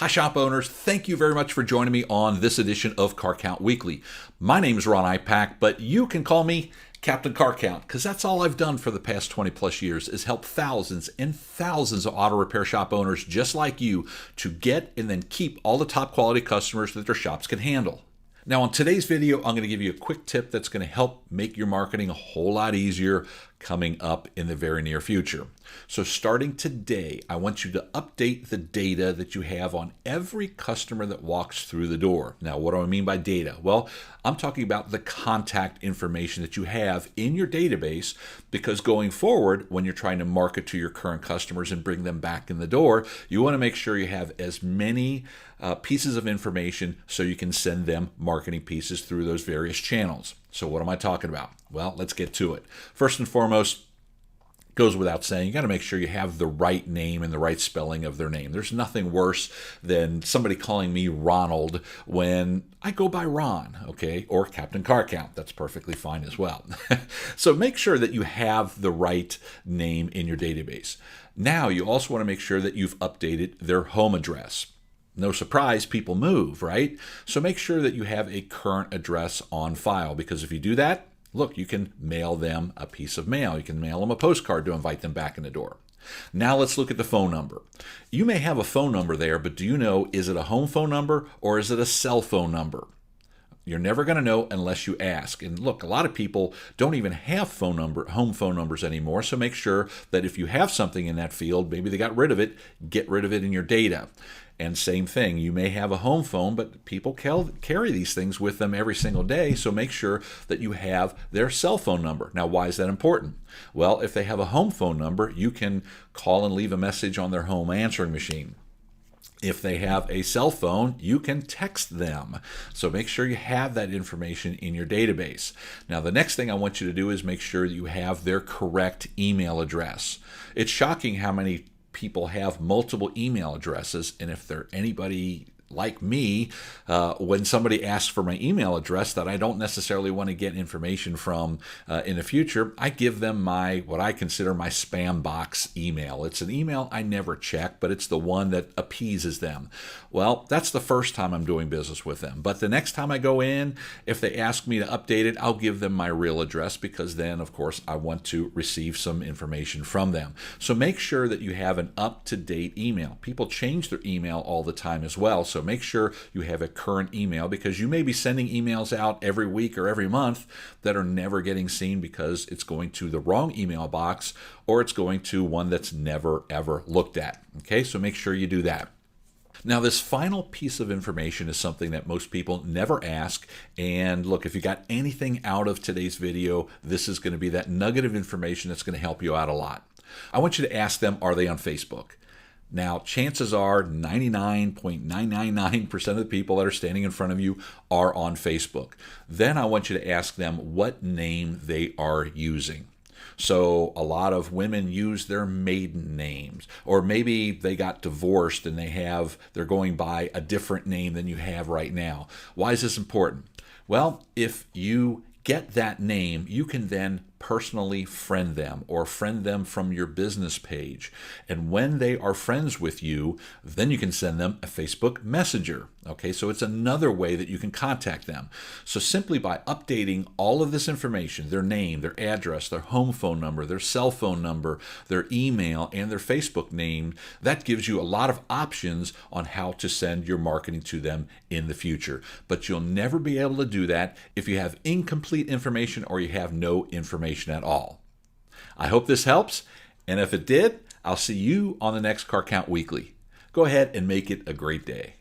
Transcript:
Hi, shop owners. Thank you very much for joining me on this edition of Car Count Weekly. My name is Ron Ipach, but you can call me Captain Car Count because that's all I've done for the past 20 plus years is help thousands and thousands of auto repair shop owners just like you to get and then keep all the top quality customers that their shops can handle. Now, on today's video, I'm going to give you a quick tip that's going to help make your marketing a whole lot easier coming up in the very near future. So starting today, I want you to update the data that you have on every customer that walks through the door. Now, what do I mean by data? Well, I'm talking about the contact information that you have in your database, because going forward, when you're trying to market to your current customers and bring them back in the door, you want to make sure you have as many pieces of information so you can send them marketing pieces through those various channels. So what am I talking about? Well, let's get to it. First and foremost, goes without saying, you got to make sure you have the right name and the right spelling of their name. There's nothing worse than somebody calling me Ronald when I go by Ron, okay, or Captain Car Count. That's perfectly fine as well. So make sure that you have the right name in your database. Now, you also want to make sure that you've updated their home address. No surprise, people move, right? So make sure that you have a current address on file, because if you do that, look, you can mail them a piece of mail. You can mail them a postcard to invite them back in the door. Now let's look at the phone number. You may have a phone number there, but do you know, is it a home phone number or is it a cell phone number? You're never going to know unless you ask. And look, a lot of people don't even have home phone numbers anymore. So make sure that if you have something in that field, maybe they got rid of it, get rid of it in your data. And same thing, you may have a home phone, but people carry these things with them every single day. So make sure that you have their cell phone number. Now, why is that important? Well, if they have a home phone number, you can call and leave a message on their home answering machine. If they have a cell phone, you can text them. So make sure you have that information in your database. Now, the next thing I want you to do is make sure that you have their correct email address. It's shocking how many people have multiple email addresses, and if they're anybody like me, when somebody asks for my email address that I don't necessarily want to get information from in the future, I give them what I consider my spam box email. It's an email I never check, but it's the one that appeases them. Well, that's the first time I'm doing business with them. But the next time I go in, if they ask me to update it, I'll give them my real address, because then, of course, I want to receive some information from them. So make sure that you have an up-to-date email. People change their email all the time as well. So make sure you have a current email, because you may be sending emails out every week or every month that are never getting seen because it's going to the wrong email box, or it's going to one that's never ever looked at. Okay, so make sure you do that. Now, this final piece of information is something that most people never ask. And look, if you got anything out of today's video, this is going to be that nugget of information that's going to help you out a lot. I want you to ask them, are they on Facebook? Now, chances are 99.999% of the people that are standing in front of you are on Facebook. Then I want you to ask them what name they are using. So a lot of women use their maiden names, or maybe they got divorced and they're going by a different name than you have right now. Why is this important? Well, if you get that name, you can then personally friend them or friend them from your business page. And when they are friends with you, then you can send them a Facebook Messenger. Okay, so it's another way that you can contact them. So simply by updating all of this information, their name, their address, their home phone number, their cell phone number, their email, and their Facebook name, that gives you a lot of options on how to send your marketing to them in the future. But you'll never be able to do that if you have incomplete information or you have no information at all. I hope this helps, and if it did, I'll see you on the next Car Count Weekly. Go ahead and make it a great day.